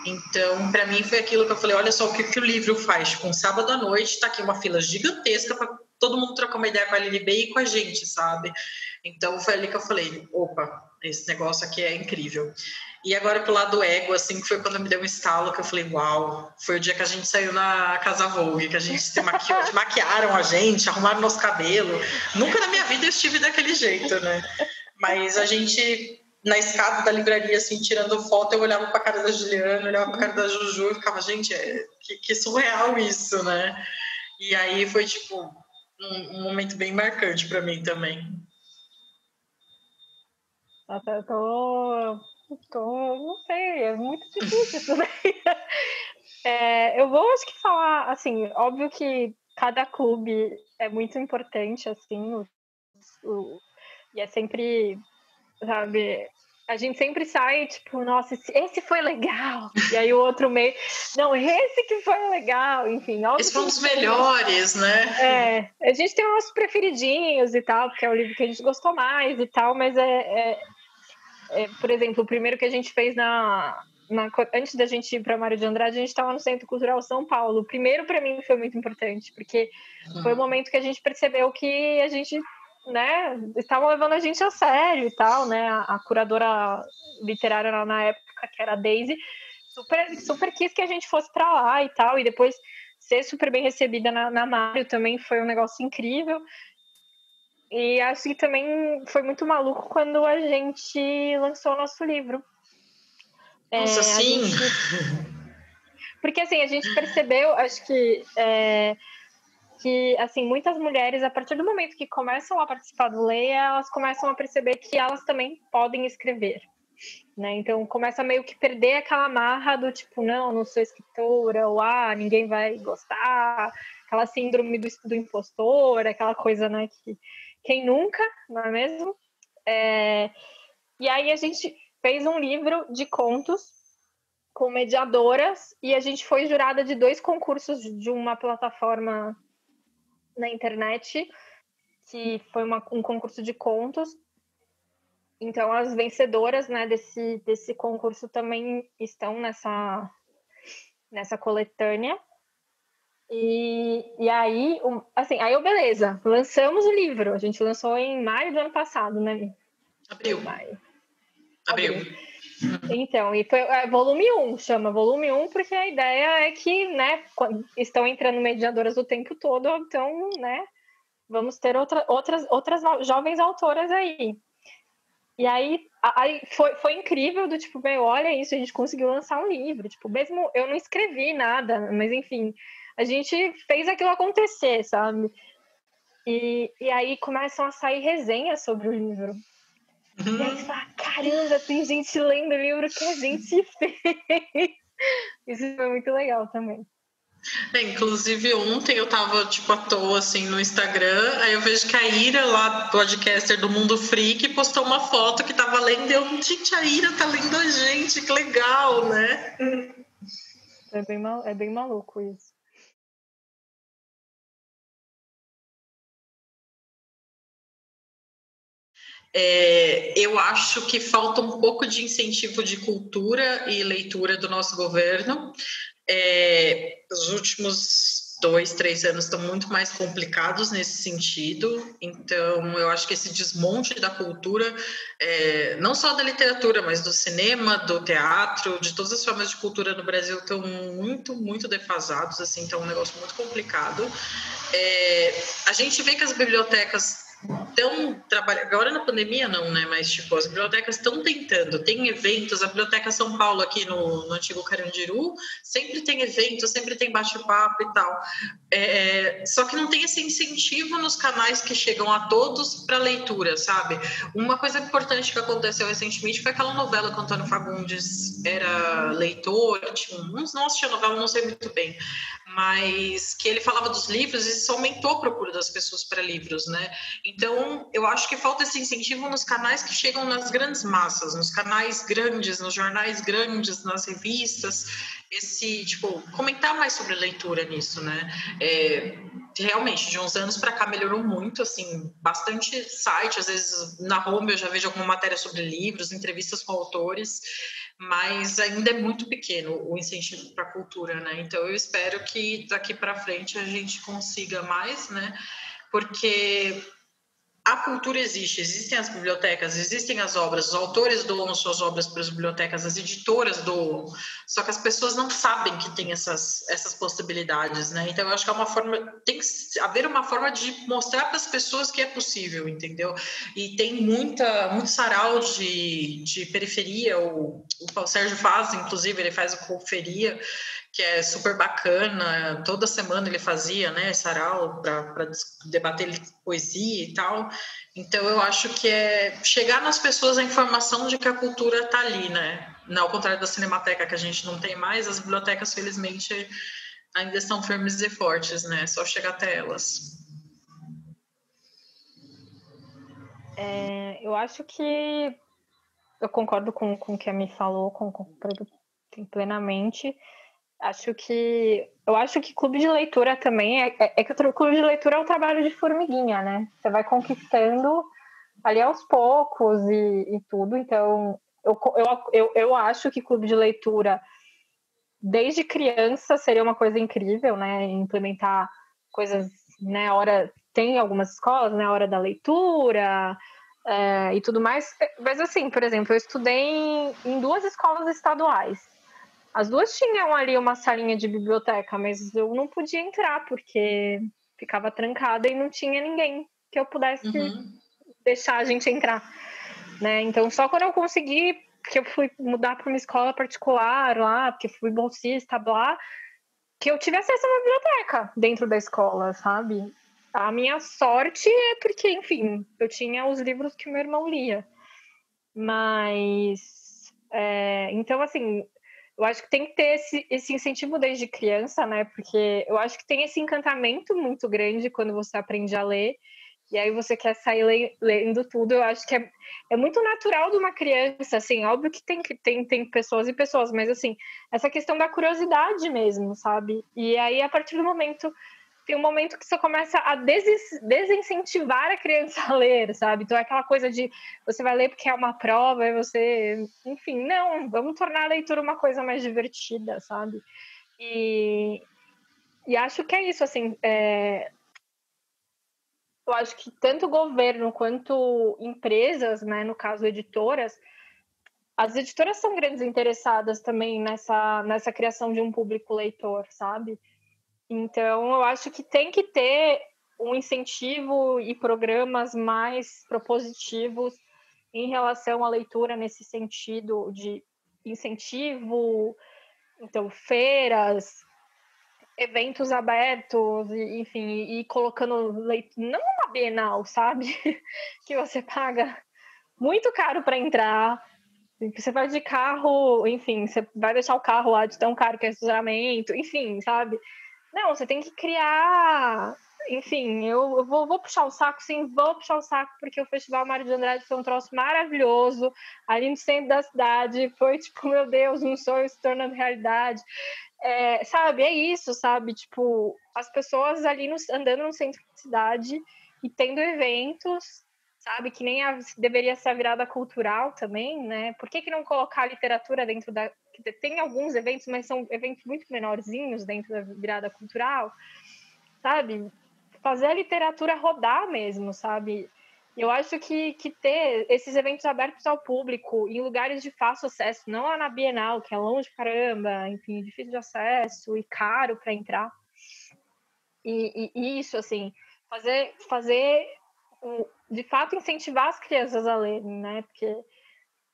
A: Então, para mim, foi aquilo que eu falei, olha só o que o livro faz. Tipo, um sábado à noite, tá aqui uma fila gigantesca para todo mundo trocar uma ideia com a Aline Bay e com a gente, sabe? Então, foi ali que eu falei, opa, esse negócio aqui é incrível. E agora pro lado ego, assim, que foi quando me deu um estalo, que eu falei, uau, foi o dia que a gente saiu na Casa Vogue, que a gente se maquiaram a gente, arrumaram nosso cabelo. Nunca na minha vida eu estive daquele jeito, né? Mas a gente, na escada da livraria, assim, tirando foto, eu olhava pra cara da Juliana, olhava pra cara da Juju e ficava, gente, que surreal isso, né? E aí foi, tipo, um momento bem marcante pra mim também.
B: Nossa, não sei, é muito difícil isso daí. Eu vou, acho que falar, assim, óbvio que cada clube é muito importante, assim, e é sempre, sabe, a gente sempre sai, tipo, nossa, esse foi legal, e aí o outro meio, não, esse que foi legal, enfim. Óbvio
A: esse foi um dos melhores, né?
B: A gente tem uns preferidinhos e tal, porque é o livro que a gente gostou mais e tal, mas por exemplo, o primeiro que a gente fez antes da gente ir para Mário de Andrade, a gente estava no Centro Cultural São Paulo. O primeiro, para mim, foi muito importante, porque foi o momento que a gente percebeu que a gente, né, estavam levando a gente a sério e tal, né? A curadora literária lá na época, que era a Daisy, super quis que a gente fosse para lá e tal, e depois ser super bem recebida na Mário também foi um negócio incrível. E acho que também foi muito maluco quando a gente lançou o nosso livro.
A: Nossa, sim!
B: Porque, assim, a gente percebeu, acho que assim, muitas mulheres, a partir do momento que começam a participar do Leia, elas começam a perceber que elas também podem escrever, né? Então, começa a meio que perder aquela marra do tipo, não sou escritora, ou ninguém vai gostar, aquela síndrome do impostor, aquela coisa, né, que quem nunca, não é mesmo? E aí a gente fez um livro de contos com mediadoras e a gente foi jurada de 2 concursos de uma plataforma na internet, que foi um concurso de contos. Então, as vencedoras, né, desse concurso também estão nessa coletânea. E aí, assim, beleza, lançamos o livro. A gente lançou em maio do ano passado, né?
A: Abril.
B: Abril. Então, e foi volume 1, chama volume 1, porque a ideia é que, né, estão entrando mediadoras o tempo todo, então, né, vamos ter outras jovens autoras aí. E aí foi incrível do tipo, olha isso, a gente conseguiu lançar um livro. Tipo, mesmo eu não escrevi nada, mas enfim, a gente fez aquilo acontecer, sabe? E aí começam a sair resenhas sobre o livro. E aí você fala, caramba, tem gente lendo o livro que a gente fez. Isso foi muito legal também.
A: Inclusive ontem eu tava tipo à toa assim no Instagram, aí eu vejo que a Ira lá, podcaster do Mundo Freak, postou uma foto que tava lendo e eu, gente, a Ira tá lendo a gente, que legal, né?
B: É bem maluco isso.
A: Eu acho que falta um pouco de incentivo de cultura e leitura do nosso governo. Os últimos 2, 3 anos estão muito mais complicados nesse sentido, então eu acho que esse desmonte da cultura, não só da literatura, mas do cinema, do teatro, de todas as formas de cultura no Brasil estão muito, muito defasados, assim, então é um negócio muito complicado. A gente vê que as bibliotecas estão trabalhando, agora na pandemia não, né? Mas tipo, as bibliotecas estão tentando, tem eventos, a Biblioteca São Paulo aqui no antigo Carandiru, sempre tem eventos, sempre tem bate-papo e tal. Só que não tem esse incentivo nos canais que chegam a todos para leitura, sabe? Uma coisa importante que aconteceu recentemente foi aquela novela que o Antônio Fagundes era leitor, não assisti a novela, não sei muito bem, mas que ele falava dos livros e isso aumentou a procura das pessoas para livros, né? Então, eu acho que falta esse incentivo nos canais que chegam nas grandes massas, nos canais grandes, nos jornais grandes, nas revistas, comentar mais sobre leitura nisso, né? Realmente, de uns anos para cá melhorou muito, assim, bastante site, às vezes na home eu já vejo alguma matéria sobre livros, entrevistas com autores, mas ainda é muito pequeno o incentivo para a cultura, né? Então eu espero que daqui para frente a gente consiga mais, né? Porque a cultura existe, existem as bibliotecas, existem as obras, os autores doam suas obras para as bibliotecas, as editoras doam, só que as pessoas não sabem que tem essas possibilidades, né? Então, eu acho que tem que haver uma forma de mostrar para as pessoas que é possível, entendeu? E tem muito sarau de periferia, o Sérgio faz, inclusive, ele faz o Colferia, que é super bacana, toda semana ele fazia, né, sarau para debater poesia e tal. Então eu acho que é chegar nas pessoas a informação de que a cultura está ali, né? Ao contrário da Cinemateca, que a gente não tem mais, as bibliotecas, felizmente, ainda estão firmes e fortes, né? É só chegar até elas.
B: Eu acho que eu concordo com o que a Mi falou, concordo plenamente. Eu acho que clube de leitura também que o clube de leitura é um trabalho de formiguinha, né? Você vai conquistando ali aos poucos e tudo. Então, eu acho que clube de leitura desde criança seria uma coisa incrível, né? Implementar coisas, né? Tem algumas escolas, né? A hora da leitura e tudo mais. Mas assim, por exemplo, eu estudei em 2 escolas estaduais. As 2 tinham ali uma salinha de biblioteca, mas eu não podia entrar porque ficava trancada e não tinha ninguém que eu pudesse deixar a gente entrar, né? Então, só quando eu consegui, que eu fui mudar para uma escola particular lá, porque fui bolsista, blá, que eu tive acesso a uma biblioteca dentro da escola, sabe? A minha sorte é porque, enfim, eu tinha os livros que meu irmão lia. Mas, então, assim, eu acho que tem que ter esse incentivo desde criança, né? Porque eu acho que tem esse encantamento muito grande quando você aprende a ler, e aí você quer sair lendo tudo. Eu acho que é muito natural de uma criança, assim, óbvio que tem pessoas e pessoas, mas assim, essa questão da curiosidade mesmo, sabe? E aí, a partir do momento tem um momento que você começa a desincentivar a criança a ler, sabe? Então é aquela coisa de você vai ler porque é uma prova e você... Enfim, não, vamos tornar a leitura uma coisa mais divertida, sabe? E acho que é isso, assim, eu acho que tanto o governo quanto empresas, né, no caso editoras, as editoras são grandes interessadas também nessa criação de um público leitor, sabe? Então, eu acho que tem que ter um incentivo e programas mais propositivos em relação à leitura nesse sentido de incentivo, então feiras, eventos abertos, enfim, e colocando não uma Bienal, sabe? Que você paga muito caro para entrar. Você vai de carro, enfim, você vai deixar o carro lá de tão caro que é estacionamento, enfim, sabe? Não, você tem que criar. Enfim, eu vou puxar o saco, sim, vou puxar o saco, porque o Festival Mário de Andrade foi um troço maravilhoso, ali no centro da cidade. Foi tipo, meu Deus, um sonho se tornando realidade. Sabe, é isso, sabe? Tipo, as pessoas ali andando no centro da cidade e tendo eventos sabe? Que nem deveria ser a virada cultural também, né? Por que não colocar a literatura dentro da... Tem alguns eventos, mas são eventos muito menorzinhos dentro da virada cultural, sabe? Fazer a literatura rodar mesmo, sabe? Eu acho que ter esses eventos abertos ao público em lugares de fácil acesso, não lá na Bienal, que é longe de caramba, enfim, difícil de acesso e caro para entrar. E isso, assim, fazer de fato incentivar as crianças a lerem, né? Porque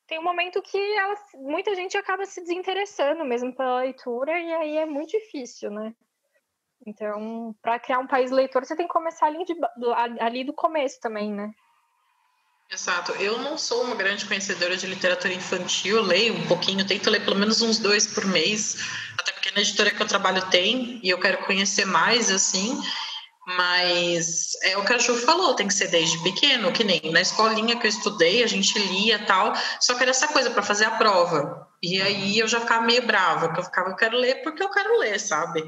B: tem um momento que muita gente acaba se desinteressando mesmo pela leitura e aí é muito difícil, né? Então, para criar um país leitor, você tem que começar ali do começo também, né?
A: Exato. Eu não sou uma grande conhecedora de literatura infantil, eu leio um pouquinho, tento ler pelo menos uns 2 por mês, até porque na editora que eu trabalho tem, e eu quero conhecer mais, assim, mas é o que a Ju falou, tem que ser desde pequeno, que nem na escolinha que eu estudei, a gente lia e tal, só que era essa coisa para fazer a prova. E aí eu já ficava meio brava, que eu quero ler porque eu quero ler, sabe?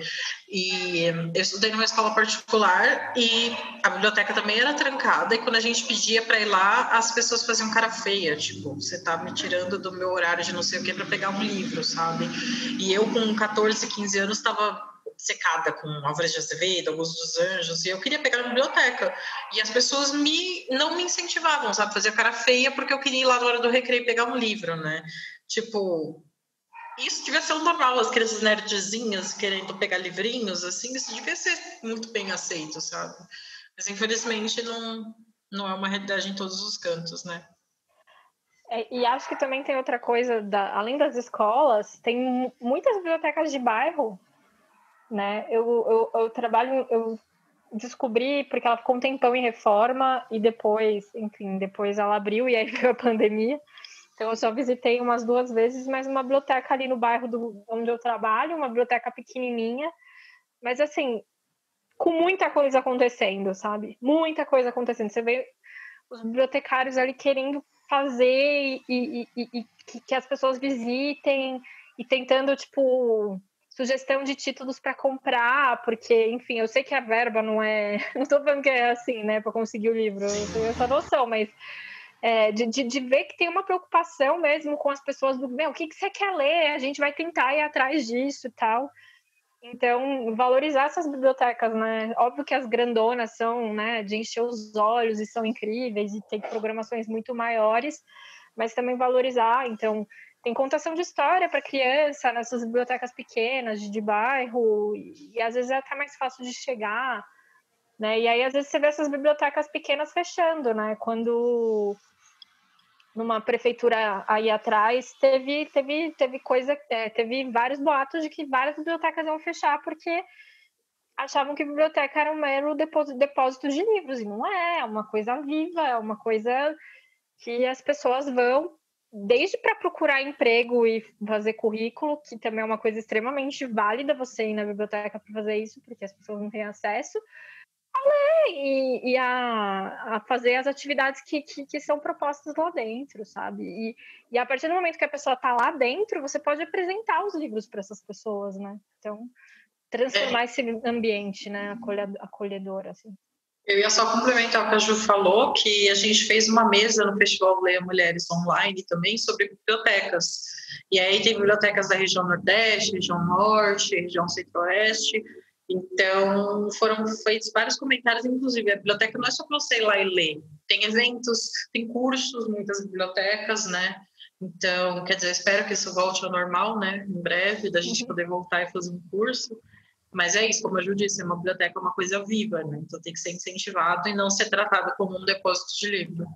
A: E eu estudei numa escola particular e a biblioteca também era trancada, e quando a gente pedia para ir lá, as pessoas faziam cara feia, tipo, você tá me tirando do meu horário de não sei o que para pegar um livro, sabe? E eu com 14, 15 anos estava secada com Álvares de Azevedo, Augusto dos Anjos, e eu queria pegar na biblioteca. E as pessoas não me incentivavam, sabe? Fazia cara feia porque eu queria ir lá na hora do recreio pegar um livro, né? Tipo, isso devia ser o normal, as crianças nerdzinhas querendo pegar livrinhos, assim, isso devia ser muito bem aceito, sabe? Mas infelizmente não é uma realidade em todos os cantos, né?
B: E acho que também tem outra coisa, além das escolas, tem muitas bibliotecas de bairro, né? Eu trabalho, eu descobri porque ela ficou um tempão em reforma e depois ela abriu e aí veio a pandemia. Então eu só visitei umas 2 vezes, mas uma biblioteca ali no bairro onde eu trabalho, uma biblioteca pequenininha, mas assim, com muita coisa acontecendo, sabe? Muita coisa acontecendo. Você vê os bibliotecários ali querendo fazer e que as pessoas visitem e tentando, tipo, sugestão de títulos para comprar, porque, enfim, eu sei que a verba não é... Não estou falando que é assim, né, para conseguir o livro, eu tenho essa noção, mas de ver que tem uma preocupação mesmo com as pessoas do, o que você quer ler? A gente vai tentar ir atrás disso e tal. Então, valorizar essas bibliotecas, né? Óbvio que as grandonas são, né, de encher os olhos e são incríveis e tem programações muito maiores, mas também valorizar. Então, tem contação de história para criança nessas bibliotecas pequenas, de bairro, e às vezes é até mais fácil de chegar, né? E aí, às vezes, você vê essas bibliotecas pequenas fechando, né? Quando numa prefeitura aí atrás, teve vários boatos de que várias bibliotecas iam fechar porque achavam que a biblioteca era um mero depósito de livros, e não é uma coisa viva, é uma coisa que as pessoas vão, desde para procurar emprego e fazer currículo, que também é uma coisa extremamente válida você ir na biblioteca para fazer isso, porque as pessoas não têm acesso, a fazer as atividades que são propostas lá dentro, sabe? E a partir do momento que a pessoa está lá dentro, você pode apresentar os livros para essas pessoas, né? Então, transformar esse ambiente, né, acolhedor, assim.
A: Eu ia só complementar o que a Ju falou, que a gente fez uma mesa no Festival Leia Mulheres Online também sobre bibliotecas. E aí tem bibliotecas da região Nordeste, região Norte, região Centro-Oeste. Então, foram feitos vários comentários, inclusive, a biblioteca não é só para você ir lá e ler. Tem eventos, tem cursos, muitas bibliotecas, né? Então, quer dizer, espero que isso volte ao normal, né? Em breve, da gente poder voltar e fazer um curso. Mas é isso, como a Ju disse, uma biblioteca é uma coisa viva, né? Então tem que ser incentivado e não ser tratado como um depósito de livro.